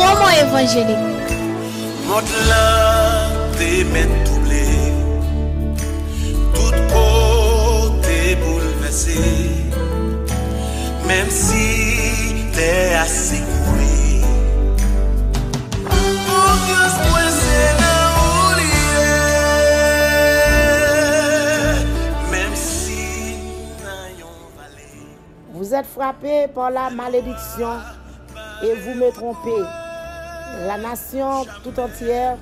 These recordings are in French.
Promo évangélique. Monte là, tes mains doublées, tout côté bouleversé, même si t'es assez coué. Pour que ce point c'est là où il est, même si n'ayons vallée. Vous êtes frappés par la malédiction et vous me trompez. La nation tout entière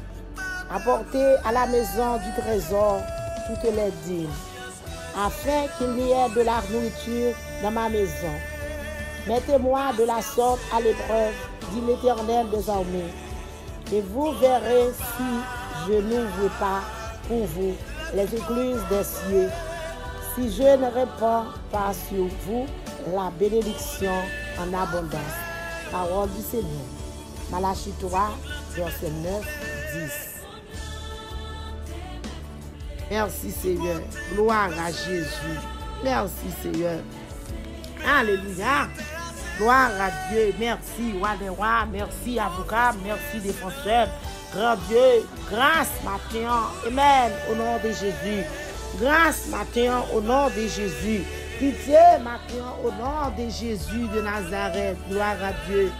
a porté à la maison du trésor toutes les dîmes, afin qu'il y ait de la nourriture dans ma maison. Mettez-moi de la sorte à l'épreuve, dit l'Éternel des armées, et vous verrez si je n'ouvre pas pour vous les écluses des cieux, si je ne répands pas sur vous la bénédiction en abondance. Parole du Seigneur. Malachie 3, verset 9, 10. Merci Seigneur. Gloire à Jésus. Merci Seigneur. Alléluia. Gloire à Dieu. Merci, roi des rois. Merci, avocat. Merci, défenseur. Grand Dieu, grâce matin. Amen. Au nom de Jésus. Grâce matin au nom de Jésus. Pitié matin au nom de Jésus de Nazareth. Gloire à Dieu.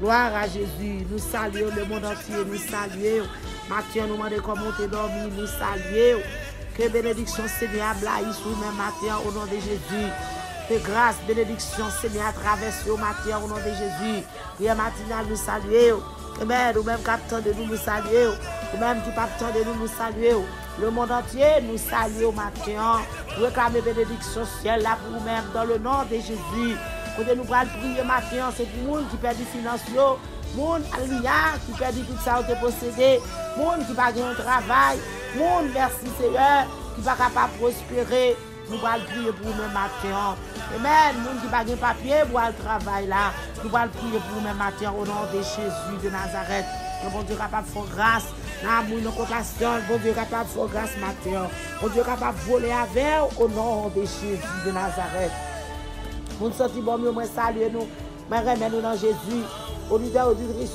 Gloire à Jésus. Nous saluons le monde entier. Nous saluons. Matin, nous demandons comment tu dormi. Nous saluons. Que bénédiction Seigneur blaye sur même matin au nom de Jésus. Que grâce, bénédiction Seigneur traverse au matin au nom de Jésus. Prière matinale, nous saluons. Amen. Ou même capteur de nous, nous saluons. Ou même qui capteur de nous, nous saluons. Le monde entier, nous saluons matin. Réclamez bénédiction ciel là pour vous-même dans le nom de Jésus. Quand nous allons prier matin, c'est pour les gens qui perdent du financier, les gens qui perdent tout ça qui possédé, les gens qui n'ont pas de travail, les gens, merci Seigneur, qui ne sont pas capables de prospérer. Nous allons prier pour nous matin. Amen. Les gens qui n'ont pas de papier pour le travail là, nous allons prier pour nous matin au nom de Jésus de Nazareth. Le bon Dieu capable de faire grâce. Dans nos compassion, bon Dieu capable de faire grâce matin. Bon Dieu capable de voler avec au nom de Jésus de Nazareth. Nous sommes bon mieux, moi saluer nous, moi remercie nous dans Jésus. Auditeur, auditrice,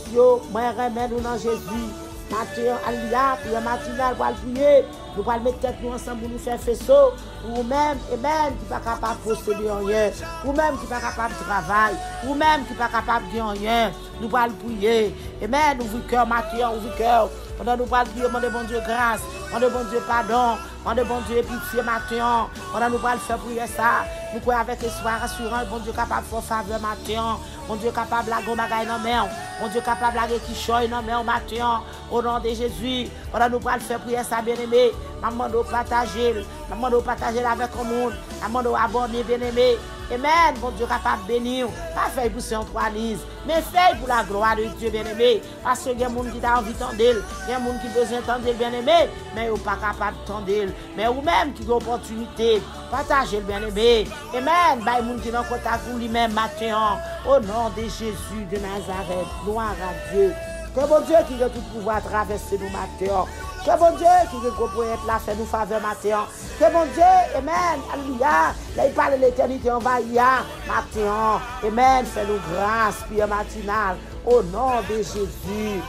moi remercie nous dans Jésus. Matin, alléluia, prière matinale pour prier. Nous allons mettre tête nous ensemble pour nous faire faisceau. Pour vous-même, amen, qui n'est pas capable de posséder rien. Pour vous-même qui n'est pas capable de travailler. Pour vous-même qui n'est pas capable de rien. Nous allons prier. Amen, ouvre le cœur matin, ouvre le cœur. Pendant nous allons prier, demandez bon Dieu grâce. Demandez bon Dieu pardon. Demandez bon Dieu pitié matin. Pendant nous allons faire prier ça. Nous croyons avec espoir assurant. Bon Dieu capable de faire faveur matin. Bon Dieu capable de la gomme à dans main. Bon Dieu capable de la qui choye dans main matin. Au nom de Jésus. Pendant nous allons faire prier ça, bien-aimé. Maman doit partager. Maman doit partager avec le monde. Maman doit abonner, bien-aimé. Amen. Bon Dieu capable de bénir. Pas fait pour en trois lises. Mais fait pour la gloire de Dieu, bien-aimé. Parce que il y a des gens qui ont envie d'entendre. Il y a des gens qui ont besoin d'entendre, bien-aimé. Mais ils ne sont pas capables d'entendre. Mais vous-même qui avez l'opportunité, partagez le bien-aimé. Amen. Il y a des gens qui ont contact pour lui-même matin. Au nom de Jésus de Nazareth. Gloire à Dieu. Que bon Dieu qui a tout pouvoir traverser nos matin. Que bon Dieu qui veut être là, fait nous faveur matin. Que bon Dieu, amen, alléluia. Là, il parle de l'éternité envahie matin. Amen, fait nous grâce, prière matinale. Au nom de Jésus.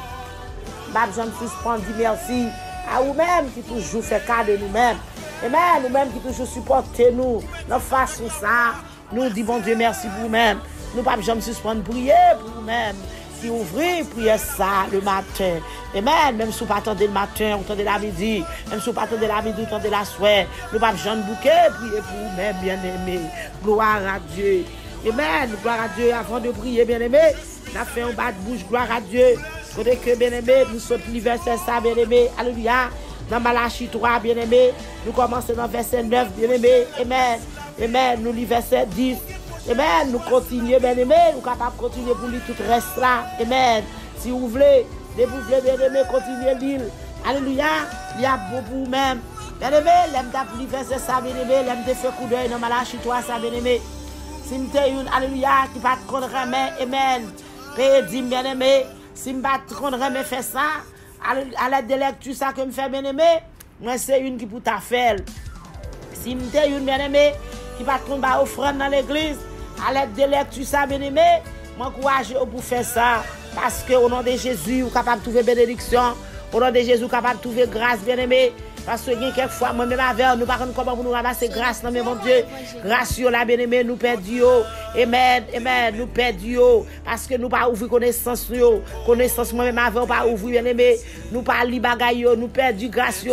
Je me suspends, dis merci à vous-même qui toujours fait cas de nous-mêmes. Amen, nous-mêmes qui toujours supportez nous. Nous faisons ça. Nous disons, bon Dieu, merci pour vous-même. Nous ne pouvons pas suspendre, prier pour vous-même. Qui ouvrir, prier ça le matin. Amen. Même si vous pas attendez le matin, vous attendez la midi. Même si vous pas attendez la midi, vous attendez la soirée. Nous pas besoin de bouquet, prier pour vous-même, bien-aimés. Gloire à Dieu. Amen. Gloire à Dieu. Avant de prier, bien-aimés, nous avons fait un bas de bouche. Gloire à Dieu. Côté que, bien-aimés, nous sommes le verset ça, bien-aimés. Alléluia. Dans Malachie 3, bien-aimés, nous commençons dans verset 9, bien-aimés. Amen. Amen. Nous lisons verset 10. Amen. Nous continuons, bien aimé. Nous sommes capables de continuer pour lire tout le reste là. Amen. Si vous voulez, bien aimé, continuez l'île. Alléluia. Il y a beau pour vous-même. Bien aimé, l'aime d'appeler verset ça, bien aimé. L'aime de faire coup d'œil dans Malachie 3, ça, bien aimé. Si vous avez une, alléluia, qui va te contre remet, amen. Payez dit, bien aimé. Si vous va te contre remet, fait ça. À l'aide de lecture, ça que me fait, bien aimé. Moi, c'est une qui peut ta faire. Si vous avez une, bien aimé, qui va te contre offrande dans l'église. À l'aide de lecture, ça, bien aimé, m'encourage pour faire ça. Parce que au nom de Jésus, vous êtes capable de trouver bénédiction. Au nom de Jésus, vous êtes capable de trouver grâce, bien-aimé. Parce que quelquefois, moi-même avec nous, par contre, comment nous ramasser grâce, non, mais mon Dieu, grâce sur la bien-aimé, nous perdons. Amen, amen, nous perdons. Parce que nous pas ouvrir connaissance, connaissance, moi-même avec, pas ouvrir, bien-aimé. Nous pas li bagay, nous perdons grâce,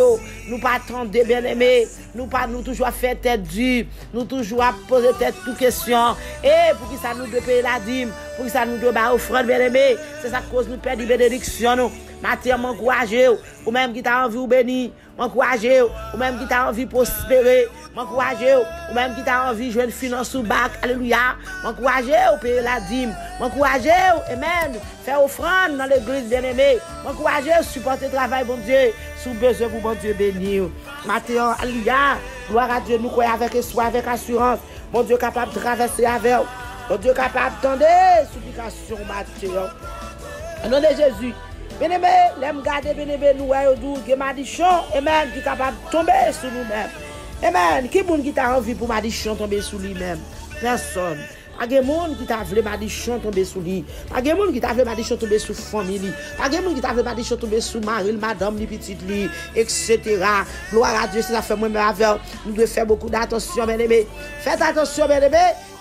nous pas attendre, bien-aimé. Nous pas nous toujours faire tête dure, nous toujours poser tête toute question. Et pour qui ça nous doit payer la dîme, pour qui ça nous doit bah offrande, bien-aimé. C'est ça cause nous perdons bénédiction. Matin, m'encourager, ou même qui t'a envie ou béni, m'encourager, ou même qui t'a envie prospérer, m'encourager, ou même qui t'a envie jouer une finance sous bac, alléluia, m'encourager ou payer la dîme, m'encourager, amen, faire offrande dans l'église bien-aimée, m'encourager, supporter le travail, bon Dieu, sous besoin pour bon Dieu bénir. Matin, alléluia, gloire à Dieu, nous croyons avec espoir, avec assurance, bon Dieu capable de traverser avec, bon Dieu capable de tendre, supplication, Matthieu. Au nom de Jésus. Bien-aimé, l'aime garder, bien-aimé, nous voyons que Madichon, amen, qui est capable de tomber sur nous-mêmes. Amen, qui est qui t'a envie pour Madichon tomber sur lui-même? Personne. Pas de monde qui t'a voulu Madichon tomber sur lui. Pas de monde qui t'a voulu Madichon tomber sur famille. Pas de monde qui t'a voulu Madichon tomber sur mari, madame, les petites li, etc. Gloire à Dieu, c'est ça fait moi-même avec. Nous devons faire beaucoup d'attention, bien-aimé. Faites attention, bien-aimé.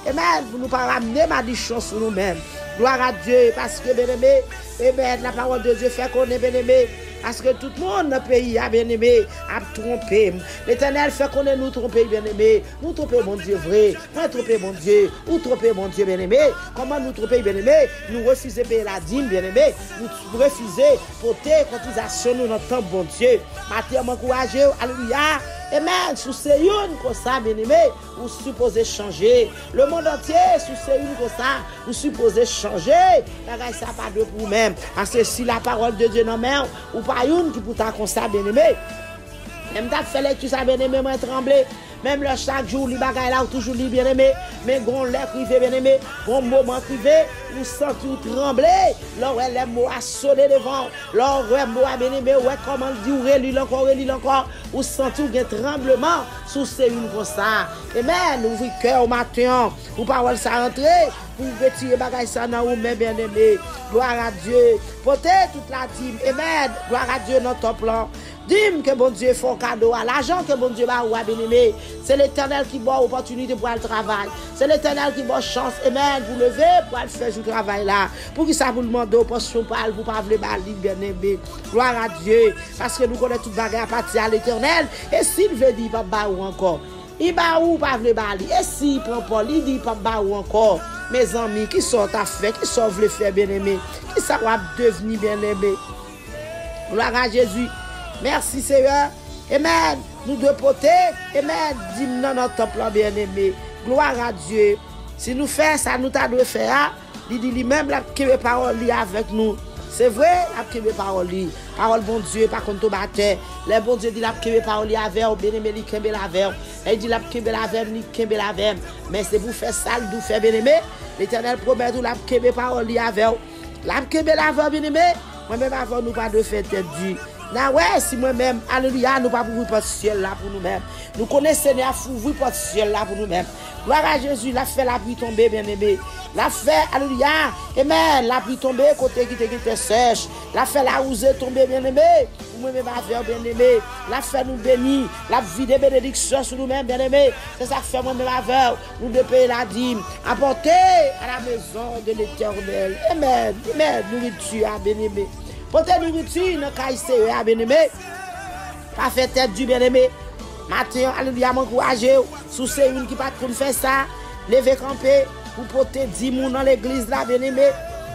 Amen, pour nous pas ramener Madichon sur nous-mêmes. Gloire à Dieu, parce que bien-aimé, amen, la parole de Dieu fait qu'on est bien-aimé. Parce que tout le monde dans le pays a bien-aimé, a trompé. L'Éternel fait qu'on est nous trompé, bien-aimé. Nous tromper, mon Dieu, vrai. Nous tromper, mon Dieu. Ou tromper, mon Dieu, bien-aimé. Comment nous tromper, bien-aimé? Nous refuser payer la dîme, bien-aimé. Nous refuser porter cotisation nous notre temps, bon Dieu. Matin, m'encourager, alléluia. Amen. Sous ces une comme ça, bien-aimé, vous supposez changer. Le monde entier, sous ces une comme ça, vous supposez changer. La ça pas de pour vous-même. Parce que si la parole de Dieu non main, ou pas une qui pour ta comme ça, bien-aimé. Même t'as fait lecture ça, bien-aimé, moi trembler. Même le chaque jour, les bagailles là, toujours les bien-aimé. Mais grand l'air privé, bien-aimé, grand moment privé, nous sentons trembler. Là, les mots à sonner devant. Là, les mots à bien-aimé, ouais, comment dire, relire encore. Vous sentez un tremblement sous ces une comme ça. Amen. Ouvrez cœur au matin. Vous parlez ça rentrer. Vous retirer bagaille ça dans vous, mais bien-aimé. Gloire à Dieu. Portez toute la dîme. Amen. Gloire à Dieu dans ton plan. Dîme que bon Dieu fait un cadeau à l'argent que bon Dieu va ou bien-aimé. C'est l'Éternel qui donne opportunité pour le travail. C'est l'Éternel qui donne chance, amen, pour lever, pour le faire ce travail là. Pour qui ça vous demande opposition parle, pour pas vouloir bali, bien-aimé. Gloire à Dieu. Parce que nous connaissons toute bagarre à partir à l'Éternel. Et s'il veut dire pas ba ou encore. Il ba ou pas vouloir bali. Et s'il prend pas, il dit pas ba ou encore. Mes amis, qui sont à faire, qui sont veulent faire bien-aimé. Qui ça va devenir bien-aimé. Gloire à Jésus. Merci Seigneur. Amen. Nous devons porter. Amen. Dis-nous dans notre temple bien-aimé. Gloire à Dieu. Si nous faisons ça, nous devons faire. Il dit lui-même la parole avec nous. C'est vrai, la parole. Parole bon Dieu, par contre, batteur. Le bon Dieu dit la parole avec vous. Bien-aimé, il kembe la verre. Il dit la kembe la verre, il kembe la verre. Mais c'est pour faire ça, nous faire bien-aimé. L'Éternel promet nous la parole avec vous. La kembe la verre, bien-aimé. Moi-même, avant, nous pas de faire tête dure. Là, ouais, si moi-même, alléluia, nous pas pour ouvrir porte ciel là pour nous-mêmes. Nous connaissons Seigneur, ouvrir porte ciel là pour nous-mêmes. Gloire à Jésus, la fait la pluie tomber, bien-aimé. La fait, alléluia, amen, la pluie tomber, côté qui te sèche. La fait la rosée tomber, bien-aimé. Nous-mêmes, bien-aimé. La fait nous bénir, la vie de bénédiction sur nous-mêmes, bien-aimé. C'est ça que fait moi-même avec nous de payer la dîme. Apporter à la maison de l'Éternel. Amen, amen, nourriture, bien-aimé. Portez nourriture dans le cas bien-aimé. Pas fait tête du bien-aimé. Matin, alléluia, m'encourager. Sous ces une qui pas de faire ça. Levez camper. Pour porter 10 moun dans l'église là, bien-aimé.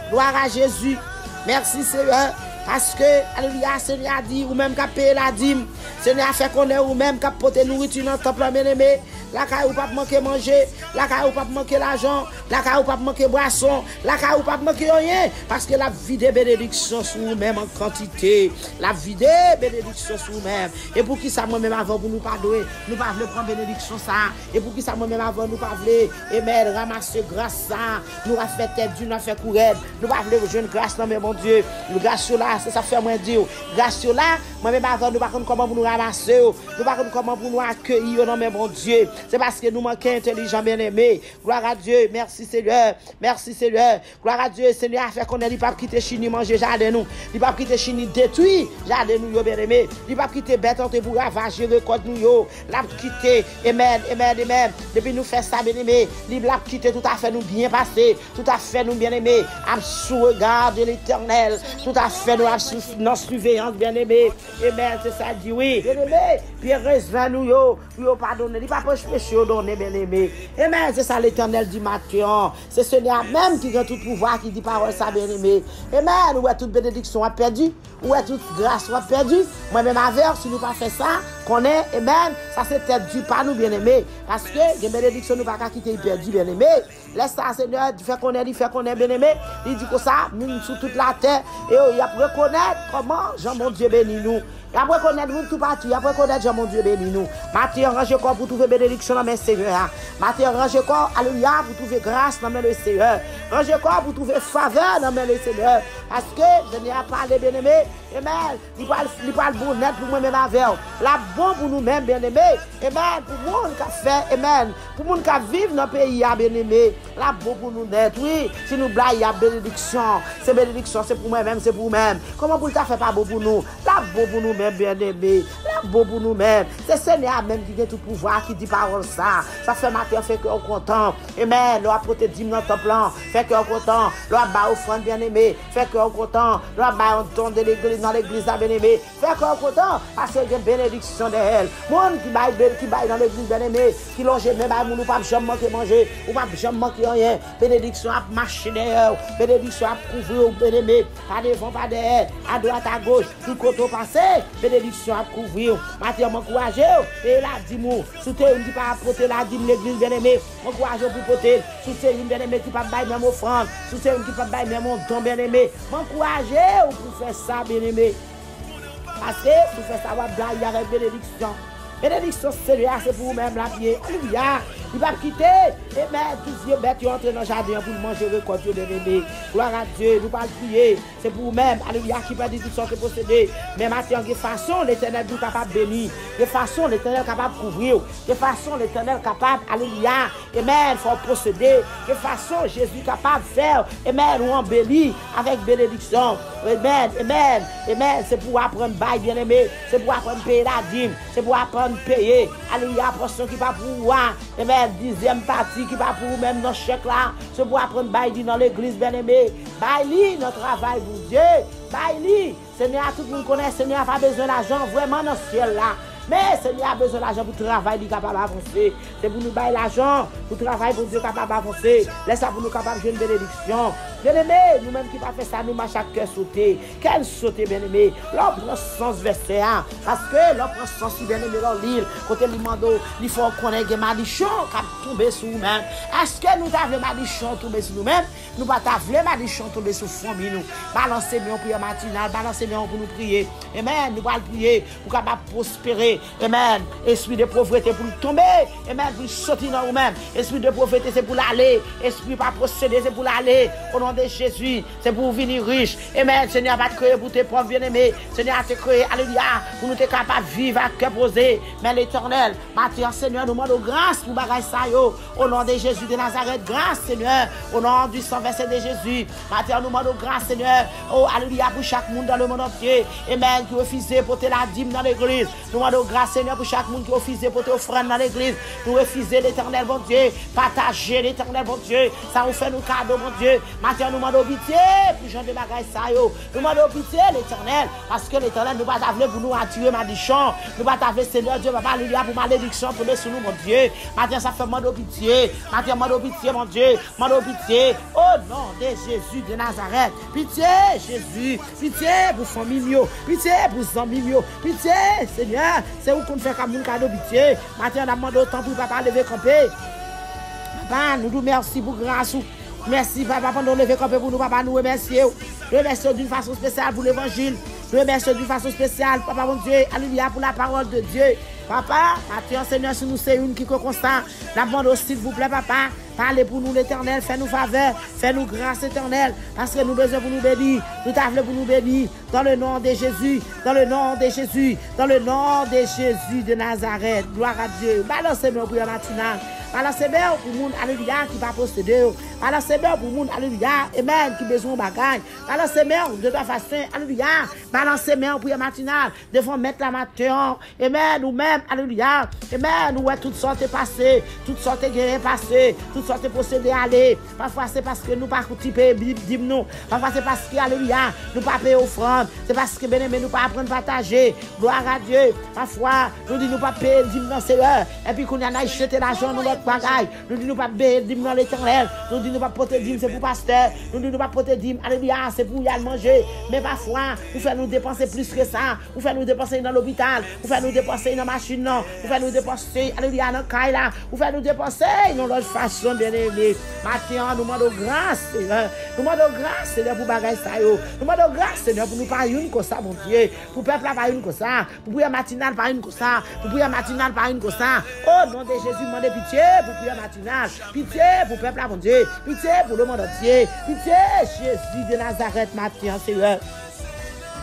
Gloire à Jésus. Merci Seigneur. Parce que, alléluia, Seigneur a dit, ou même qu'à payer la dîme. Seigneur a fait qu'on est ou même qu'à porter nourriture dans le temple, bien-aimé. La caille ou pas manquer manger, la caille ou pas manquer l'argent, la caille ou pas manquer boisson, la caille ou pas manquer rien. Parce que la vie de bénédiction sur nous-mêmes en quantité. La vie de bénédiction sur nous-mêmes. Et pour qui ça moi-même avant pour nous pardonner, nous pas voulons prendre bénédiction ça. Et pour qui ça moi-même avant nous pas voulons, aimer ramasser grâce ça. Nous avons fait tête du, nous avons fait courir. Nous pas voulons jeune grâce non mais mon Dieu. Le grâce là, c'est ça fait moins dire. Grâce là, moi-même avant nous pas comment pour nous ramasser, nous pas comment pour nous accueillir non mais mon Dieu. C'est parce que nous manquons intelligents, bien-aimés. Gloire à Dieu. Merci, Seigneur. Merci, Seigneur. Gloire à Dieu. Seigneur, a fait qu'on ait, il pas quitter Chini manger jardin nous. Il pas quitter Chini détruire jardin nous, bien-aimés. Il pas quitter bête en pour ravager récolte nous, yo. L'a quitter. Amen, amen, amen. Depuis nous faire ça, bien-aimés. Il l'a quitter tout à fait nous bien passer. Tout à fait nous, bien-aimés. Sous regard de l'Éternel. Tout à fait nous, sous notre surveillance, bien-aimés. Amen, c'est ça, dit oui. Bien-aimés. Puis reste nous, yo. Puis pardonner. Il pas péché au donner, bien-aimés. Amen, c'est ça l'Éternel dit Matthieu. C'est Seigneur même qui a tout pouvoir, qui dit parole ça, bien-aimé. Amen. Où est toute bénédiction a perdu. Où est toute grâce a perdu. Moi-même avec, si nous pas fait ça, qu'on est, amen, ça c'est peut-être dû par nous, bien-aimés. Parce que les bénédictions nous pas qu'à quitter perdu, bien-aimé. Laisse ça, Seigneur, il fait qu'on est, bien-aimé. Il dit que ça, nous sur toute la terre. Et il a reconnaître comment Jean mon Dieu bénit nous. Il a reconnaître nous tout partout. Il a reconnaître Jean mon Dieu bénit nous. Matthieu, range corps pour trouver bénédiction dans mes Seigneur. Matthieu, range corps, alléluia, pour trouver grâce dans mes Seigneur. Range corps pour trouver faveur dans mes Seigneur. Parce que je n'ai pas parlé, bien-aimé. Amen. Il parle bon net pour moi-même avec. La bon pour nous-mêmes, bien-aimés. Amen. Pour le monde qui a fait, amen. Pour le monde qui vit dans le pays, bien-aimé. La bon pour nous net. Oui, si nous blaguons, il y a bénédiction. C'est bénédiction, c'est pour moi-même, c'est pour nous-mêmes. Comment vous le faire pas bon pour nous? La bon pour nous-mêmes, bien-aimés. La bon pour nous-mêmes. C'est Seigneur même qui a tout pouvoir, qui dit parole ça. Ça fait matin, fait qu'on content. Amen. L'on a porté 10 dans ton plan. Fait qu'on content. L'on a bas offrande, bien-aimé. Fait qu'on content. L'on a bas on de l'église. Dans l'église bien-aimée, fait qu'on content parce qu'il y a une bénédiction de elle. Monde qui baille dans l'église bien-aimée, qui longe même à nous pas jamais manquer manger, ou pas jamais manquer rien. Bénédiction à marcher derrière, bénédiction à couvrir bien-aimé, pas devant pas derrière, à droite à gauche, tout côté passé, bénédiction à couvrir. Maintenant m'encourager et la dis-moi, soutenir qui pas porter la dîme l'église bien-aimée, m'encourager pour porter, soutenir une bien-aimée qui pas bailler même offrande, soutenir qui pas bailler même don bien-aimé, m'encourager pour faire ça bien-aimé. Parce que vous faites savoir blague avec bénédiction. Bénédiction, c'est pour vous-même la pied. Alléluia. Il va quitter. Et bien, tous les bêtes qui entrent dans le jardin pour manger le corps de bébé. Gloire à Dieu. Nous allons prier. C'est pour vous-même. Alléluia. Qui peut dire toutes sortes de procédés. Mais maintenant, de façon, l'Éternel est capable de bénir. De façon, l'Éternel est capable de couvrir. De façon, l'Éternel est capable. Alléluia. Amen. Il faut procéder. De façon, Jésus est capable de faire. Amen. Ou embellir avec bénédiction. Amen. Amen. Amen. C'est pour apprendre bail, bien aimé. C'est pour apprendre payer la dîme. C'est pour apprendre payer. Alléluia, portion qui va pour moi. Amen. 10e partie qui va pour vous même dans chèque là. C'est pour apprendre bail dans l'église, bien aimé. Bail notre travail pour Dieu. Bail. Seigneur, tout le monde connaît. Seigneur n'a pas besoin d'argent vraiment dans ce ciel là. Mais Seigneur a besoin d'argent pour travailler, capable d'avancer. C'est pour nous bailler l'argent, pour travailler pour Dieu capable d'avancer. Laisse ça pour nous capable de jouer une bénédiction. Bien-aimé, nous-mêmes qui pas fait ça, nous marchons chaque cœur sauter. Quel sauter, bien-aimé? L'on prend sens verset 1. Parce que l'on prend sens, bien-aimé, dans l'île. Côté l'imando, il faut qu'on ait des malichons qui tombent sur nous-mêmes. Est-ce que nous avons des malichons tomber sur nous-mêmes? Nous pas avons des malichons tomber sur famille nous. Balancez bien prière matinale, balancez bien pour nous prier. Amen. Nous allons prier pour capable prospérer. Amen. Esprit de pauvreté pour tomber. Amen. Pour sortir dans nous-mêmes. Esprit de pauvreté, c'est pour l'aller. Esprit pas procéder, c'est pour l'aller. Au nom de Jésus, c'est pour venir riche. Amen. Seigneur va te créer pour tes propres bien-aimés. Seigneur va te créer, alléluia, pour nous être capables de vivre à cœur posé. Mais l'Éternel, maintenant, Seigneur, nous demandons grâce pour bagaille ça yo. Au nom de Jésus de Nazareth, grâce, Seigneur. Au nom du sang versé de Jésus. Maintenant, nous demandons grâce, Seigneur. Oh, alléluia, pour chaque monde dans le monde entier. Amen. Qui refuse de porter la dîme dans l'église. Nous demandons grâce, Seigneur, pour chaque monde qui refuse de porter offrande dans l'église. Nous refusons l'Éternel, bon Dieu. Partager l'Éternel, bon Dieu. Ça nous fait nos cadeaux, bon Dieu. Maintenant, nous demandons pitié pour Jean de bagaille ça yo. Nous demandons pitié, l'Éternel. Parce que l'Éternel nous va t'appeler pour nous attirer malédiction. Nous va t'appeler, Seigneur Dieu, papa, alléluia, pour malédiction tomber sur nous, mon Dieu. Maintenant, ça fait demandons pitié. Maintenant, demandons pitié, mon Dieu. Demandons pitié. Au nom de Jésus de Nazareth. Pitié, Jésus. Pitié pour famille. Pitié pour amis. Pitié, Seigneur. C'est où qu'on fait comme un cadeau pitié. Maintenant, on demande autant pour papa lever camper. Papa, nous nous merci pour grâce. Merci, papa, pendant lever camper pour nous, papa, nous remercions. Nous remercions d'une façon spéciale pour l'évangile. Nous remercions d'une façon spéciale, papa, mon Dieu, alléluia, pour la parole de Dieu. Papa, maintenant, Seigneur, si nous c'est une qui est constant, la demande s'il vous plaît, papa, parlez pour nous l'Éternel, fais-nous faveur, fais-nous grâce éternelle, parce que nous besoin pour nous bénir, nous t'avons pour nous bénir, dans le nom de Jésus, dans le nom de Jésus, dans le nom de Jésus de Nazareth. Gloire à Dieu. Balancez-moi pour la matinale. Balancez-moi pour le monde, alléluia, qui va posséder. Balancez-moi pour le monde, alléluia, amen, qui besoin de bagaille. Balancez-moi de toute façon, alléluia. Balancez-moi pour la matinale, devant mettre la matin, amen, ou même, alléluia, amen, ou toutes sortes passées, toutes sortes guerres passées, toutes sortes posséder aller. Parfois c'est parce que nous pas couper nous. Parfois c'est parce que, alléluia, nous pas payer offrande. C'est parce que, bien aimé, nous pas apprendre à partager. Gloire à Dieu. Parfois, nous disons nous pas payer dîme dans Seigneur. Et puis, qu'on y en a jeté l'argent dans notre bagaille. Nous disons nous pas payer dîme dans l'éternel. Nous disons nous pas porter dîme, c'est pour pasteur. Nous disons nous pas porter dîme, alléluia, c'est pour y aller manger. Mais parfois, vous faites nous dépenser plus que ça. Vous faites nous dépenser dans l'hôpital. Vous faites nous dépenser dans la machine, non. Vous faites nous dépenser, alléluia, dans le caille là. Vous faites nous dépenser dans notre façon, bien aimé. Maintenant, nous demandons grâce, Seigneur. Nous demandons grâce, Seigneur, pour bagaille ça. Nous demandons grâce, Seigneur, pour nous parler une comme ça, mon Dieu. Pour peuple là, par une comme ça. Pour prier matinale, par une comme ça. Pour prier matinale, par une comme ça. Oh, nom de Jésus, demandez pitié pour prier matinale. Pitié pour peuple là, mon Dieu. Pitié pour le monde entier. Pitié, Jésus de Nazareth, maintenant, Seigneur.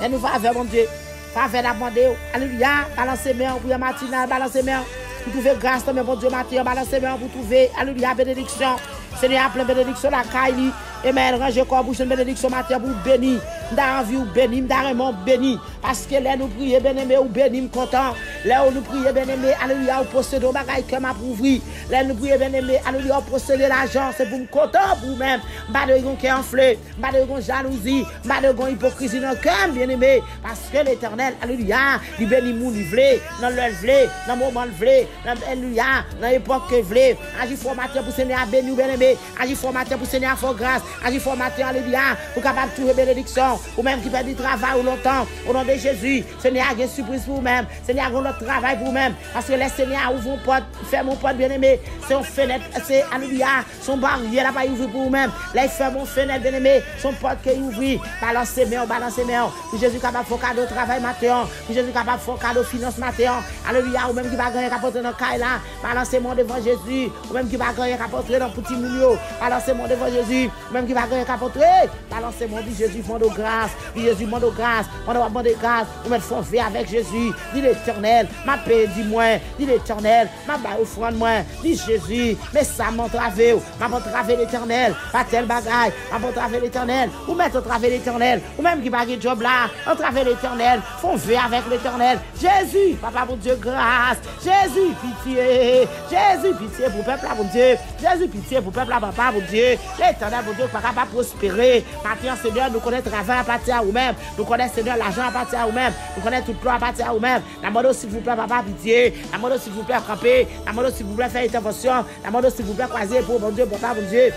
Et nous faveur, mon Dieu. Faveur la demander. Alléluia. Balancez-moi, prier matinale, balancez-moi. Pour trouver grâce, mon Dieu, matin, balancez-moi pour trouver, alléluia, bénédiction. Seigneur, plein bénédiction la caille. Amen. Rangez corps bouche une bénédiction matin pour bénir. M'da envie ou bénir, m'da vraiment bénir. Parce que là, nous prions, bien-aimé, ou bénir, content. Là où nous prions, bien-aimé, alléluia, ou posséder au bagage que m'a ouvri. Là, nous prions, bien-aimé, alléluia, ou posséder l'argent. C'est pour me content pour vous-même. M'ba de gon qui enflé, m'ba de gon jalousie, m'ba de gon hypocrisie dans le cœur, bien-aimé. Parce que l'éternel, alléluia, il bénit mon livre, dans le vlé, dans le moment vlé, alléluia, dans l'époque que vlé. Agis formateur pour Seigneur béni, bien-aimé. Agis formateur pour Seigneur faire grâce. Agis formateur, alléluia, pour capable de trouver bénédiction. Ou même qui fait du travail ou longtemps. Au nom de Jésus, Seigneur a une surprise pour vous-même. Seigneur a notre travail pour vous-même. Parce que le Seigneur ouvre mon porte, fait mon porte bien-aimé. C'est une fenêtre, c'est alléluia, son barrière là pas ouvert pour vous-même. Là il fait mon fenêtre bien-aimé, son porte qui est ouvert. Balancez-moi, balancez-moi. Pour Jésus capable de faire cadeau travail matin. Pour Jésus capable de faire cadeau finance matin. Alléluia, ou même qui va gagner rapporter dans le caille là. Balancez-moi devant Jésus. Ou même qui va gagner rapporter dans petit milieu. Balancez-moi devant Jésus. Ou même qui va gagner rapporter. Balancez-moi, dit Jésus, fond de grâce. Dit Jésus, fond de grâce. On va demander grâce. Ou mettre fond fait avec Jésus. Dit l'éternel, ma paix, dis-moi. Dit l'éternel, ma baille offrande moi. Dit Jésus, mais ça m'entravé. M'a entravé l'éternel. Pas tel bagaille. M'a entravé l'éternel. Ou mettre entravé l'éternel. Ou même qui va gagner job là. Entravé l'éternel. Fond fait avec l'éternel. Jésus, papa, mon Dieu, grâce. Jésus, pitié. Jésus, pitié pour peuple là, mon Dieu. Jésus, pitié pour peuple là, papa, mon Dieu. L'éternel, mon Dieu, pas capable de prospérer. Maintenant, Seigneur, nous connaissons le travail à partir à vous-même. Nous connaissons, Seigneur, l'argent à partir à vous-même. Nous connaissons tout le plan à partir à vous-même. La mode, s'il vous plaît, papa, pitié. La mode, s'il vous plaît, camper. La mode, s'il vous plaît, faire intervention. La mode, s'il vous plaît, croiser pour mon Dieu, papa, mon Dieu.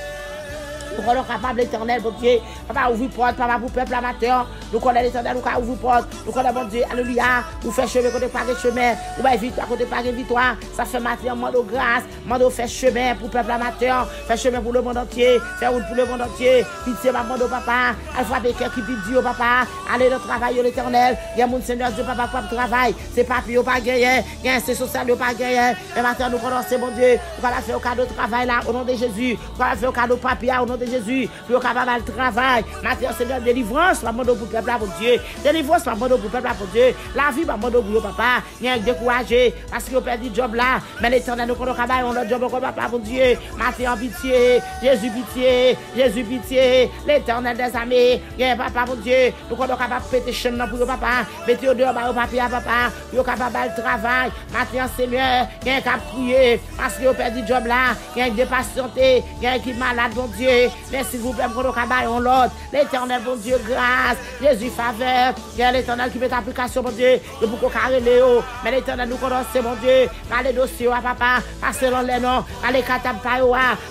Nous connaissons capable l'éternel, mon Dieu. Papa, ouvre porte, papa, pour peuple amateur. Nous connaissons l'éternel, nous ouvre porte. Nous connaissons, mon Dieu, alléluia. Nous fait chemin, côté pas de chemin. Nous va victoire, côté pas de victoire. Ça fait matin, mode de grâce. Mode de faire chemin pour peuple amateur. Faire chemin pour le monde entier. Faire route pour le monde entier. Pitié, ma mode, papa. Alphabet qui pitié, papa. Allez, le travail, l'éternel. Il y a mon Seigneur Dieu, papa, pour le travail. C'est papier, pas gagné. Il y a un social, pas gagné. Et maintenant, nous connaissons, mon Dieu. Nous allons faire au cadeau de travail là, au nom de Jésus. Nous allons faire au cadeau de papier, au nom de Jésus, pour capable de travail. Maintenant, Seigneur, délivrance, ma mode pour peuple là, mon Dieu. Délivrance, ma mode pour peuple là, mon Dieu. La vie, ma mode pour papa. Il y a découragé parce qu'il a perdu le job là. Mais l'éternel, nous connaissons travail, on a le job pour papa, mon Dieu. Maintenant, pitié. Jésus, pitié. Jésus, pitié. L'éternel des amis. Il y a papa, mon Dieu. Nous connaissons capable de péter chaîne pour le papa. Mettez au dehors, au papier à papa. Il est capable de travail. Maintenant, Seigneur, il y a un cap prier parce qu'il a perdu le job là. Il y a des patienté. Il y a un qui est malade, mon Dieu. Mais s'il vous plaît, pour nous travailler en l'autre. L'éternel, mon Dieu, grâce. Jésus, faveur. Il y a l'éternel qui met application, mon Dieu. De beaucoup carré Léo. Mais l'éternel nous connaît, mon Dieu. Par les dossiers, papa. Passez dans les noms. Par les katables,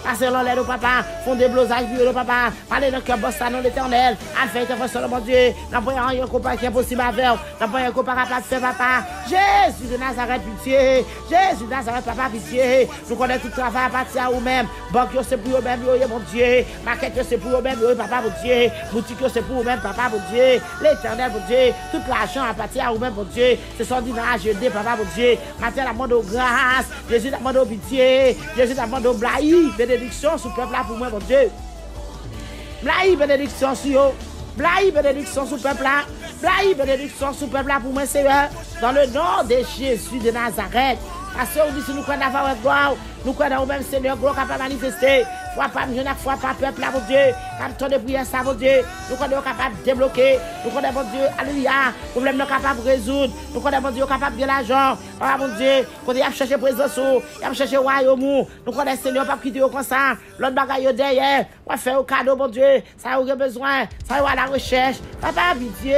passez dans les noms, papa. Font des blosages, papa. Parlez dans le cœur, bossa, non, l'éternel. À faire intervention, mon Dieu. N'envoyez rien comparé qui est possible à faire. N'envoyez rien comparé à faire, papa. Jésus de Nazareth, pitié. Jésus de Nazareth, papa, pitié. Nous connaissons tout le travail à partir à vous-même. Banque, c'est pour vous-même, mon Dieu. Maquette, c'est pour vous-même, papa, mon Dieu. Boutique, c'est pour vous-même, papa, mon Dieu. L'éternel, mon Dieu. Tout l'argent à partir à vous-même, mon Dieu. C'est son dinage, papa, mon Dieu. Matin, la mode de grâce. Jésus, la mode de pitié. Jésus, la mode de blaï. Bénédiction sur le peuple là pour moi, mon Dieu. Blaï, bénédiction sur eux. Blaye bénédiction sur le peuple là. Blaye bénédiction sur le peuple là pour moi, Seigneur. Dans le nom de Jésus de Nazareth. Parce que nous, si nous croyons d'avoir gloire, nous croyons même Seigneur, gloire capable de manifester. Foi pas jeune, foi pas peuple là, mon Dieu. Comme ton de prière, ça, mon Dieu. Nous sommes capables de débloquer. Nous sommes, mon Dieu, alléluia. Problème nous capables de résoudre. Nous sommes, mon Dieu, capables de l'argent. Ah, mon Dieu, quand il a cherché présence, il a cherché royaume. Nous sommes, Seigneur, pas quitter comme ça. L'autre bagaille derrière. On va faire au cadeau, mon Dieu. Ça a besoin. Ça a la recherche. Papa, Dieu.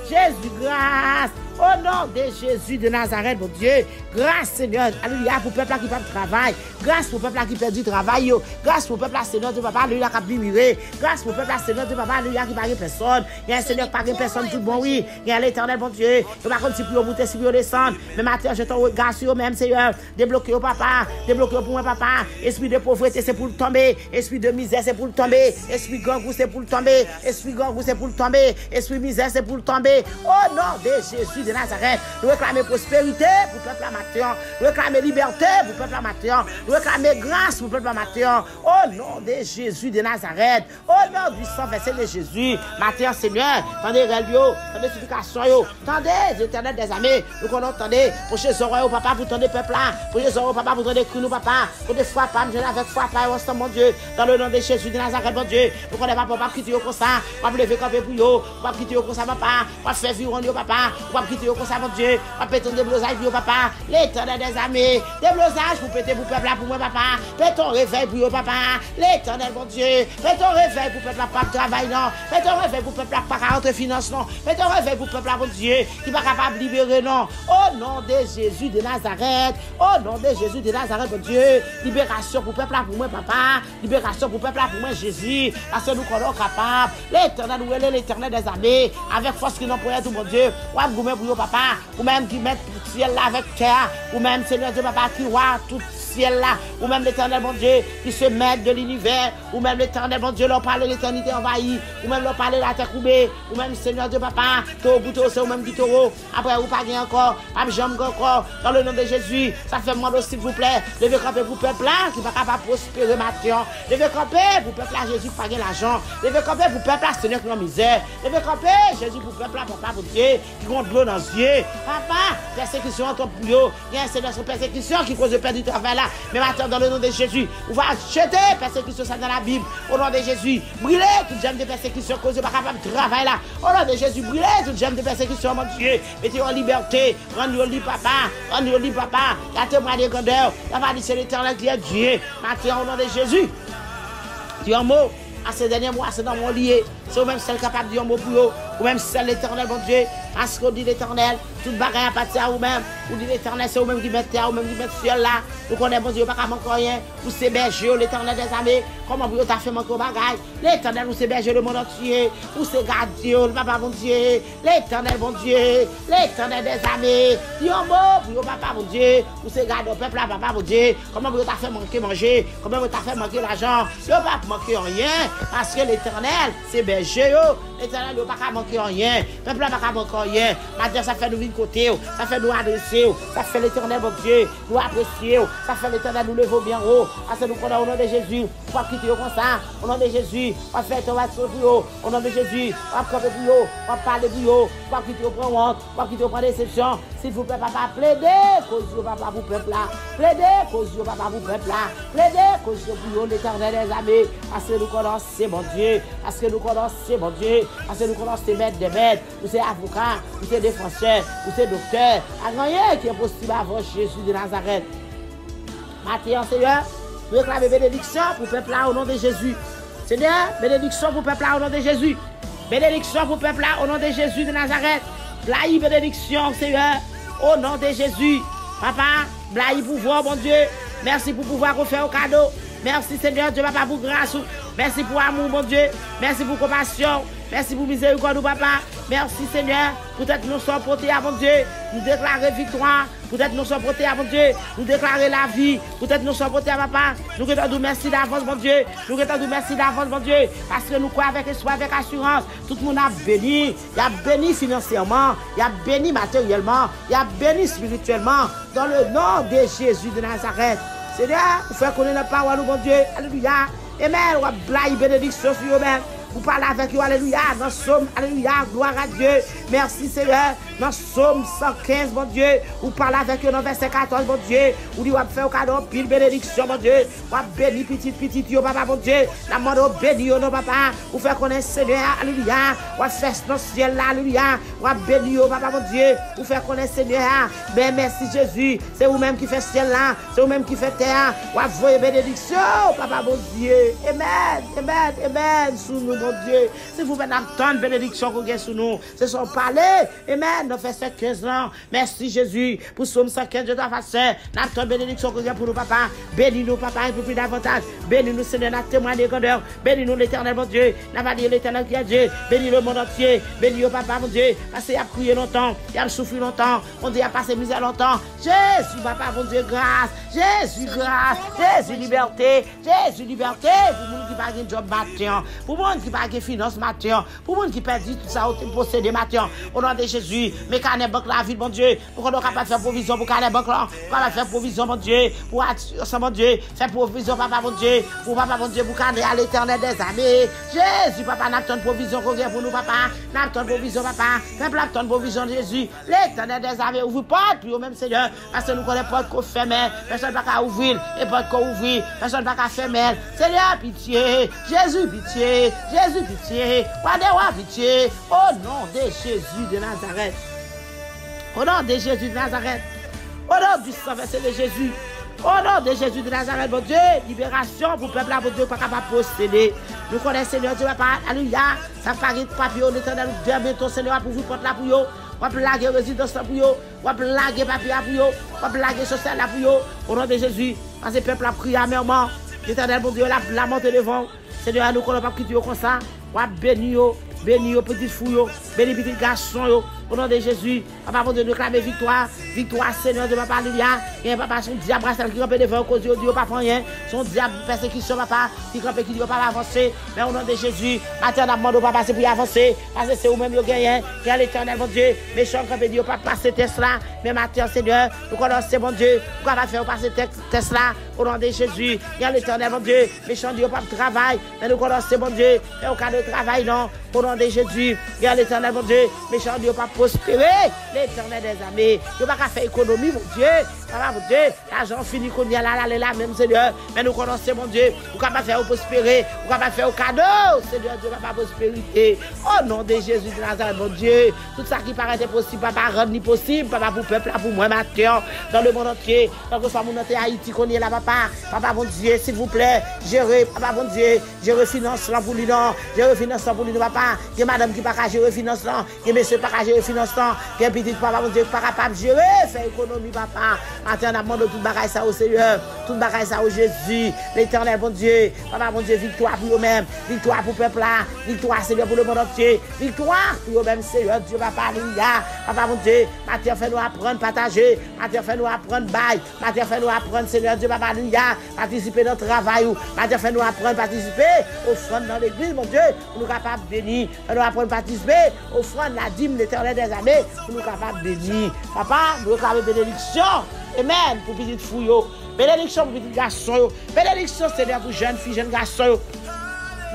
Jésus, grâce. Au nom de Jésus de Nazareth, mon Dieu, grâce Seigneur, alléluia, pour le peuple qui fait travail, grâce pour le peuple qui perd du travail, grâce pour le peuple Seigneur de Papa, alléluia, qui a diminué, grâce pour le peuple Seigneur de Papa, alléluia, qui ne personne, il y a un Seigneur qui ne parle personne, tout bon, oui, il y a l'éternel, mon Dieu, je ne sais pas si vous montez, si vous descendez, mais maintenant, je t'en regarde sur eux-mêmes, Seigneur, débloquez au papa, débloquez pour moi, papa, esprit de pauvreté, c'est pour le tomber, esprit de misère, c'est pour le tomber, esprit gangou, c'est pour le tomber, esprit gangou, c'est pour le tomber, esprit misère, c'est pour le tomber, au nom de Jésus de Nazareth, nous réclamons prospérité pour le peuple amateur, nous réclamons liberté pour le peuple amateur, nous réclamons grâce pour le peuple amateur, au nom de Jésus de Nazareth, au nom du sang versé de Jésus, matin Seigneur, tendez relio, tendez supplication, tendez l'éternel des armées, nous connaissons, tendez, pour chez Zoroyo, papa, pour tendez peuple là, pour chez Zoroyo, papa, pour tendez cru nous, papa, pour des fois, pas, je avec foi, pas, ensemble, mon Dieu, dans le nom de Jésus de Nazareth, mon Dieu, nous connaissons pas, papa, quitter comme ça, on va lever comme pour yo, on va quitter comme ça, papa, on va faire vivre en papa, on va quitter comme ça, mon Dieu, on va péter des blosages pour papa, l'éternel des armées, des blosages pour péter pour peuple là pour moi, papa, fais ton réveil pour papa, l'éternel, mon Dieu, fais ton réveil pour peuple là, pas de travail, non, fais ton réveil pour peuple là, pas de rentrer finance, non, fais ton réveil pour peuple là, mon Dieu, qui va capable de libérer, non, au nom de Jésus de Nazareth, au nom de Jésus de Nazareth, mon Dieu, libération pour peuple là pour moi, papa, libération pour peuple là pour moi, Jésus, parce que nous sommes capables, l'éternel, nous est l'éternel des armées, avec force qui n'ont pas tout, mon Dieu, ou à vous pour papa, ou même qui met le ciel là avec terre, ou même Seigneur Dieu, papa, qui voit tout ciel là, ou même l'éternel, mon Dieu, qui se met de l'univers, ou même l'éternel, mon Dieu, leur parle de l'éternité envahie, ou même leur parle de la terre coupée, ou même Seigneur Dieu, papa, taureau, bouteau, c'est ou même du taureau, après, ou pas encore, pas jambe encore, dans le nom de Jésus, ça fait moi s'il vous plaît, levez camper pour peuple là, qui va capable prospérer maintenant, levez camper pour peuple là, Jésus, pas gagner l'argent, levez camper pour peuple là, Seigneur, qui est en misère, levez camper, Jésus, pour peuple là, papa, pour Dieu, qui compte l'eau dans les yeux, papa, persécution entre pour eux, il y a un Seigneur, son persécution qui cause de perdre du travail là, mais maintenant, dans le nom de Jésus, on va jeter persécution ça dans la Bible, au nom de Jésus, brûler toute gemme de persécution, cause de pas capable de travailler là, au nom de Jésus, brûler toute gemme de persécution, mon Dieu, mettez en liberté, rendez-vous libre, papa, rendez-vous libre, papa, la témoin des grandeurs, la va dire c'est l'éternel qui est Dieu, maintenant, au nom de Jésus, dis un mot, à ces derniers mois, c'est dans mon lié, c'est au même celle capable de dire un mot pour eux, ou même celle l'éternel, mon Dieu, parce qu'on dit l'éternel, toute bagaille à partir à vous-même, ou dit l'éternel, c'est vous-même qui mettez terre, ou même qui mettez ciel là, vous connaissez, mon Dieu, pas qu'à manquer rien, vous c'est berger, l'éternel des armées, comment vous avez fait manquer aux bagailles, l'éternel, vous c'est berger le monde entier, vous c'est gardien, le papa, mon Dieu, l'éternel, mon Dieu, l'éternel des armées, dis un mot pour vous, papa, mon Dieu, vous c'est gardien au peuple là, papa, mon Dieu, comment vous avez fait manquer manger, comment vous avez fait manquer l'argent, vous n'avez pas manquer rien, parce que l'éternel, c'est berger, l'éternel, vous n'avez pas manquer rien, le peuple là, pas manquer rien, maintenant, ça fait nous venir côté, ça fait nous adresser, ça fait l'éternel, mon Dieu, nous apprécier, ça fait l'éternel, nous lever bien haut, parce que nous connaissons au nom de Jésus, on va quitter comme ça, au nom de Jésus, on va faire ton vaccin pour eux, au nom de Jésus, on va camper pour eux, on va parler pour eux, on va quitter au point honte, on va quitter au point déception, s'il vous plaît, papa, plaidez, cause Dieu, papa, pour peuple là, plaidez, cause Dieu, papa, pour peuple là, plaidez, cause Dieu, pour l'éternel des armées, parce que nous connaissons, c'est mon Dieu, parce que nous connaissons, c'est mon Dieu, parce que nous connaissons, c'est maître des maîtres, nous c'est avocat, nous c'est défenseur, nous c'est docteur, à rien qui est possible avant Jésus de Nazareth. Maintenant, Seigneur, nous réclamons bénédiction pour le peuple là au nom de Jésus. Seigneur, bénédiction pour le peuple là au nom de Jésus. Bénédiction pour le peuple là au nom de Jésus de Nazareth. Blaye bénédiction, Seigneur, au nom de Jésus. Papa, blaye pouvoir, mon Dieu. Merci pour pouvoir refaire au cadeau. Merci, Seigneur Dieu, papa, pour grâce. Merci pour amour, mon Dieu. Merci pour compassion. Merci pour miséricorde, papa. Merci, Seigneur. Peut-être nous sommes portés à mon Dieu. Nous déclarer victoire. Peut-être nous sommes portés à mon Dieu. Nous déclarer la vie. Peut-être nous sommes portés à papa. Nous te merci d'avance, mon Dieu. Nous te merci d'avance, mon Dieu. Parce que nous croyons avec espoir, avec assurance. Tout le monde a béni. Il a béni financièrement. Il a béni matériellement. Il a béni spirituellement. Dans le nom de Jésus de Nazareth. Seigneur, vous faites connaître la parole, mon Dieu. Alléluia. Amen. Ou blaye bénédiction sur vous-même. Vous parlez avec eux, alléluia. Dans Somme, alléluia. Gloire à Dieu. Merci Seigneur. Dans Somme 115, mon Dieu. Vous parlez avec eux dans verset 14, mon Dieu. Vous dites, vous faire un cadeau, pile bénédiction, mon Dieu. Vous béni, petit, yo, papa, mon Dieu. La mort, béni, yo, non, papa. Vous faire connaître Seigneur, alléluia. Vous faire dans le ciel, là, alléluia. Vous béni, yo, papa, mon Dieu. Vous faire connaître Seigneur. Mais merci Jésus. C'est vous-même qui fait ciel là. C'est vous-même qui fait terre. Vous voyez bénédiction, papa, mon Dieu. Amen, amen, amen. Sous nous, mon Dieu. Si vous venez attendre bénédiction qu'on gagne sous nous, c'est son palais. Amen. Nous faisons 15 ans. Merci Jésus. Pour Somme 115, je dois faire. Nous bénédiction qu'on gagne pour nous, papa. Bénis-nous, papa, un peu plus davantage. Bénis-nous, Seigneur, notre témoin de grandeur. Bénis-nous, l'éternel, mon Dieu. Nous va dire l'éternel qui est Dieu. Bénis le monde entier. Bénis, papa, mon Dieu. Parce qu'il a prié longtemps. Il a souffert longtemps. On dit, il a passé misère longtemps. Jésus, papa, mon Dieu, grâce. Jésus, grâce. Jésus, liberté. Jésus, liberté. Pour le monde qui n'a pas de job matin. Pour le monde qui n'a pas de finance matin. Pour le monde qui perd tout ça, posséder matin. Au nom de Jésus, mais quand on banque la vie, mon Dieu. Pour qu'on ne pas faire provision pour qu'on banque là. Pour qu'on faire provision, mon Dieu. Pour attirer, mon Dieu. Faire provision, papa, mon Dieu. Pour papa, mon Dieu, pour qu'on ait à l'éternel des armées. Jésus, papa, n'a pas de provision pour nous, papa. N'a pas de provision, papa. N'a pas de provision, Jésus. L'éternel des armées ouvre porte, puis au même Seigneur. Parce que nous connaissons pas qu'on ferme. Personne ne peut pas ouvrir. Et pas qu'on ouvre. Personne ne peut pas fermer. Seigneur, pitié. Jésus, pitié. Jésus, pitié. Roi, pitié. Au nom de Jésus de Nazareth. Au nom de Jésus de Nazareth. Au nom du sang versé de Jésus. Au nom de Jésus de Nazareth, mon Dieu, libération pour le peuple, mon Dieu, pas capable de posséder. Nous connaissons, Seigneur, Dieu, papa, alléluia. Ça fait de papier, l'éternel, Dieu, bientôt, Seigneur, pour vous porter là pour vous. On va plaguer résidence là pour vous. On va plaguer papier là pour vous. On va plaguer social là pour vous. Au nom de Jésus, parce que le peuple a prié amèrement. L'éternel, mon Dieu, la monte devant. Seigneur, nous ne connaissons pas quitter comme ça. On va bénir, petits fous, bénir petits garçons. Au nom de Jésus, papa, mon Dieu, nous clamons victoire. Victoire, Seigneur, de papa, alléluia. Et papa, son diable, qui campe devant, cause de Dieu, papa, rien. Son diable, persécution, papa, qui campe, qui dit, papa, avancer. Mais au nom de Jésus, maintenant, on demande au papa, c'est pour y avancer. Parce que c'est vous-même, qui gagnez. Qui a l'éternel, mon Dieu. Méchant, campe, dit, papa, passer test là. Mais maintenant, Seigneur, nous connaissons, mon Dieu. Pourquoi va faire passer test là? Au nom de Jésus, qui a l'éternel, mon Dieu. Méchant, Dieu, papa, travail. Mais nous connaissons, mon Dieu. Et au cas de travail, non. Au nom de Jésus, qui a l'éternel, mon Dieu. Méchant, Dieu, papa, prospérer. L'éternel des armées. Je ne vais pas faire économie, mon Dieu. Papa, mon Dieu. L'argent fini qu'on y a là, même Seigneur. Mais nous connaissons, mon Dieu. Vous ne pouvez pas faire prospérer. Vous ne pouvez pas faire au cadeau. Seigneur Dieu, papa, prospérité. Au nom de Jésus de Nazareth, mon Dieu. Tout ça qui paraît impossible, papa, rendre possible. Papa, pour le peuple, pour moi, matin, dans le monde entier. Dans que soit mon entier Haïti, qu'on y est là, papa. Papa, mon Dieu, s'il vous plaît. Gérez, papa, mon Dieu. Gérez finance là pour lui, non. Gérez finance là pour lui, papa. Il y a madame qui ne peut pas gérer finance là. Il y a monsieur qui ne peut pas gérer finance là. Il y a petit papa, mon Dieu, pas capable de gérer. Faire économie, papa. Maintenant, on demande tout bagaille ça au Seigneur. Tout bagaille ça au Jésus. L'éternel, mon Dieu. Papa, mon Dieu, victoire pour eux-mêmes. Victoire pour le peuple là. Victoire, Seigneur, pour le monde entier. Victoire pour eux-mêmes, Seigneur, Dieu, papa, alléluia. Papa, mon Dieu, maintenant, fais-nous apprendre, partager. Maintenant, fais-nous apprendre, bail. Maintenant, fais-nous apprendre, Seigneur, Dieu, papa, alléluia. Participer dans le travail. Maintenant, fais-nous apprendre, participer. Offrande dans l'église, mon Dieu. Pour nous capables de bénir. Fais-nous apprendre, participer. Offrande la dîme, l'éternel des armées. Pour nous capables de bénir. Papa, nous réclamons bénédiction. Amen. Pour petite fouille. Bénédiction pour petit garçon. Bénédiction, Seigneur, pour jeunes filles, jeunes garçons.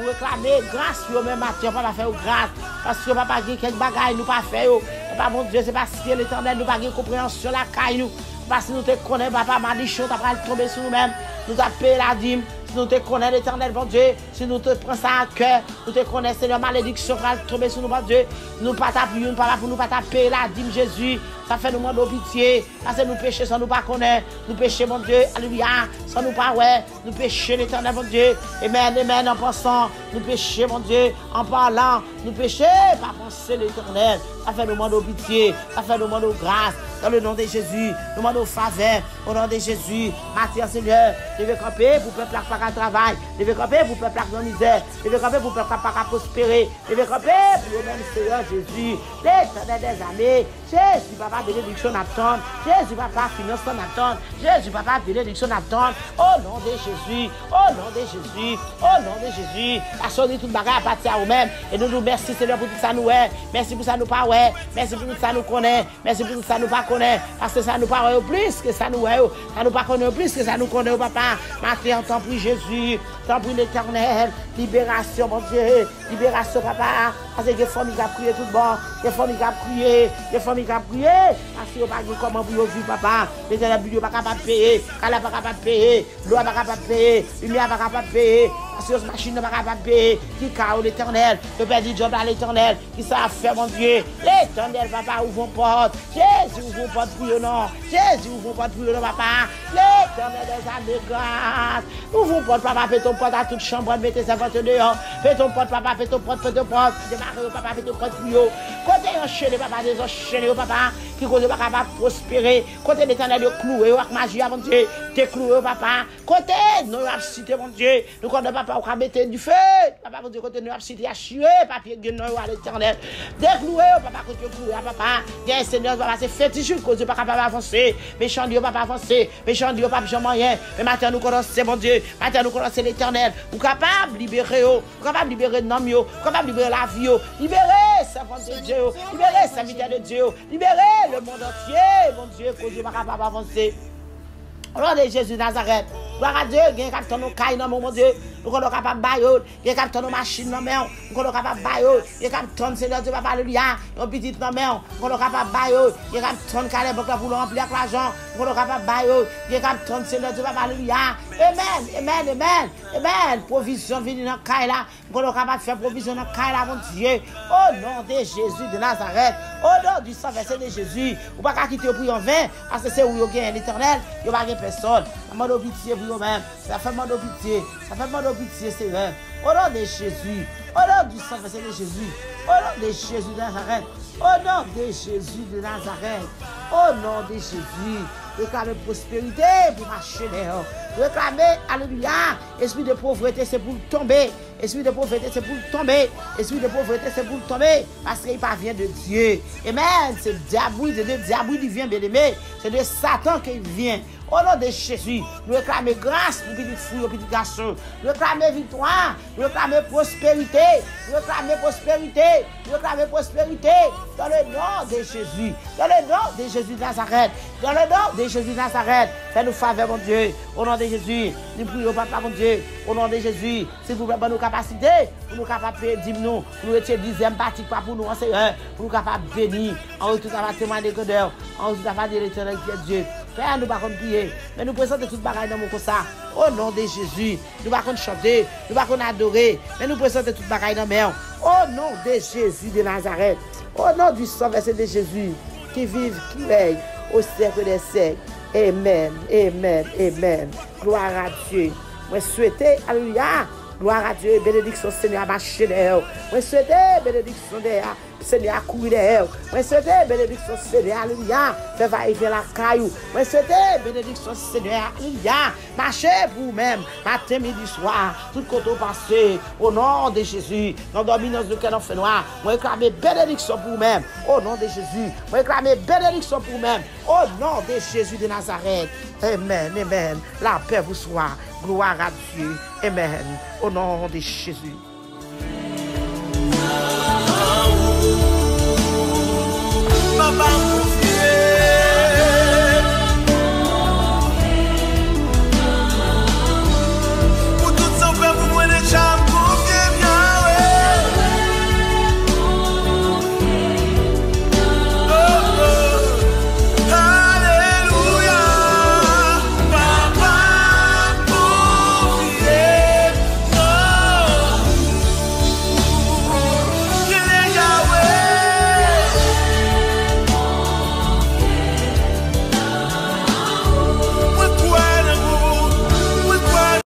Nous réclamer grâce pour même matin, papa faire grâce. Parce que papa dit quelques bagailles nous pas faire. Papa, mon Dieu, c'est parce que l'éternel nous pas de compréhension la caille nous. Parce que nous te connaissons, papa, malichon, tu vas tomber sur nous-mêmes. Nous avons payé la dîme. Si nous te connaissons, l'éternel, mon Dieu, si nous te prenons ça à cœur, nous te connaissons, Seigneur, malédiction, va tomber sur nous, mon Dieu. Nous ne pas t'appuyer, nous ne pas pour nous pas payer la dîme, Jésus. Ça fait nous demander pitié. Parce que nous péchons sans nous pas connaître. Nous péchons, mon Dieu, alléluia, sans nous pas ouais. Nous péchons, l'éternel, mon Dieu. Amen, amen, en pensant. Nous péchons, mon Dieu, en parlant. Nous péchons, pas penser, l'éternel. Ça fait nous demander pitié. Ça fait nous demander grâce. Dans le nom de Jésus, nous demandons faveur. Au nom de Jésus, Matthieu, Seigneur, je vais camper pour le peuple qui n'a pas de travail. Je vais camper pour le peuple qui a de misère. Je vais camper pour le peuple qui n'a pas de prospérer. Je vais camper pour le même Seigneur Jésus. L'éternel des armées. Jésus, papa, bénédiction n'attend. Jésus, papa, finance n'attend. Jésus, papa, bénédiction n'attend. Au nom de Jésus. Au nom de Jésus. Au nom de Jésus. La chose de toute bagarre à partir à nous-mêmes. Et nous nous merci, Seigneur, pour tout ça nous est. Merci pour ça nous pas ouais. Merci pour tout ça nous connaît. Merci pour tout ça nous pas connaît. Parce que ça nous parle plus que ça nous est. Ça nous pas connaît plus que ça nous connaît, papa. Maintenant, en tant que Jésus. t'en prie l'Éternel. Libération, mon Dieu. Libération, papa. Parce que les familles qui ont prié tout bon. Les familles qui ont prié. Les familles qui ont prié. Parce que pas comment vous vivre, papa. L'Éternel, Dieu, pas capable de payer. Calais pas capable de payer. L'eau pas capable de payer. Lumière pas capable de payer. Parce que machine pas capable de payer. Qui carre l'Éternel. Le Père dit job à l'Éternel. Qui ça fait, mon Dieu. L'Éternel, papa, ouvre une porte. Jésus, ouvre une porte pour eux, non. Jésus, ouvre une porte pour eux, non, papa. L'Éternel des âmes de grâce. Ouvre une porte, papa, fais ton porte à toute chambre, mettez sa porte dehors. Fais ton porte, papa, fais ton porte, fais ton porte. Démarre, papa, fais ton porte pour eux. Côté enchaîné, papa, des enchaînés, papa, qui cause pas capable de prospérer. Côté l'Éternel de cloué, avec magie, mon Dieu, t'es cloué, papa. Côté, nous avons cité, mon Dieu. Nous, quand papa, on a mettre du feu. Papa, mon Dieu, côté, nous avons cité à chier, papier, nous à l'Éternel. Décloué, papa, côté cloué, papa. Bien, Seigneur, papa, c'est fétiche, cause pas capable d'avancer. Méchant Dieu, papa, avancer. Méchant Dieu, papa, jamais rien. Mais maintenant, nous connaissons, mon Dieu. Maintenant, nous connaissons l'Éternel. Vous capable de libérer, vous capable de libérer l'homme, vous capable de libérer la vie, libérer sa volonté de Dieu, libérer sa vitesse de Dieu, libérer le monde entier, mon Dieu, que Dieu pas capable d'avancer. Au nom de Jésus de Nazareth, gloire à Dieu, il y a capteur nos cailles, mon Dieu, nous sommes capables de bailler, il y a capteur nos machines, nous sommes capables de bailler, il y a capteur Seigneur Dieu, papa, alléluia, un petit nom, nous sommes capables de bailler, il y a capteur calais pour remplir l'argent, nous sommes capables de bailler, il y a capteur Seigneur Dieu, papa, alléluia, amen, amen, amen, amen, provision venue dans la caille là, nous sommes capables de faire provision dans la caille là, mon Dieu, au nom de Jésus de Nazareth, au nom du sang versé de Jésus, vous ne pouvez pas quitter pour en vain, parce que c'est où vous avez l'Éternel, vous n'avez pas personne. Ça fait mal de pitié pour vous-même. Ça fait mal de pitié. Ça fait mal de pitié, Seigneur. Au nom de Jésus. Au nom du sang versé de Jésus. Au nom de Jésus de Nazareth. Au nom de Jésus de Nazareth. Au nom de Jésus. Réclamez prospérité pour marcher dehors. Réclamez, alléluia. Esprit de pauvreté, c'est pour tomber. Esprit de pauvreté, c'est pour tomber. Esprit de pauvreté, c'est pour tomber. Parce qu'il parvient de Dieu. Amen. C'est le diable qui vient, bien aimé. C'est de Satan qui vient. Au nom de Jésus, nous réclamons grâce pour petits fruits, pour petits garçons. Nous réclamons victoire, nous réclamons prospérité, nous réclamons prospérité, nous réclamons prospérité. Dans le nom de Jésus, dans le nom de Jésus de Nazareth, dans le nom de Jésus de Nazareth, fais-nous faveur, mon Dieu. Au nom de Jésus, nous prions, papa, mon Dieu. Au nom de Jésus, s'il vous plaît, bonne nos capacités, pour nous capables de dire nous, pour nous retirer 10e partie, pas pour nous, Seigneur, pour nous capables de bénir, en retour à témoigner de grandeur, en retour à de l'Éternel qui est Dieu. Père, nous ne pouvons pas prier, mais nous présentons toute bagaille dans mon comme ça. Au nom de Jésus, nous ne pouvons pas chanter, nous ne pouvons pas adorer, mais nous présentons toute bagaille dans mon. Au nom de Jésus de Nazareth, au nom du sang versé de Jésus, qui vive, qui règne au siècle des siècles. Amen, amen, amen. Gloire à Dieu. Moi souhaite, alléluia. Gloire à Dieu, bénédiction Seigneur à marcher derrière. Moi souhaite, bénédiction derrière. Seigneur à courir derrière. Moi souhaite, bénédiction Seigneur, alléluia. Fais va-et-vient la caillou. Moi souhaite, bénédiction Seigneur, alléluia. Marchez pour vous-même, matin, midi, soir, tout côté passé. Au nom de Jésus, dans la dominance de quel fait noir. Moi réclame bénédiction pour vous-même. Au nom de Jésus, moi réclame bénédiction pour vous-même. Au nom de Jésus de Nazareth. Amen, amen. La paix vous soit. Gloire à Dieu. Amen. Au nom de Jésus. Papa.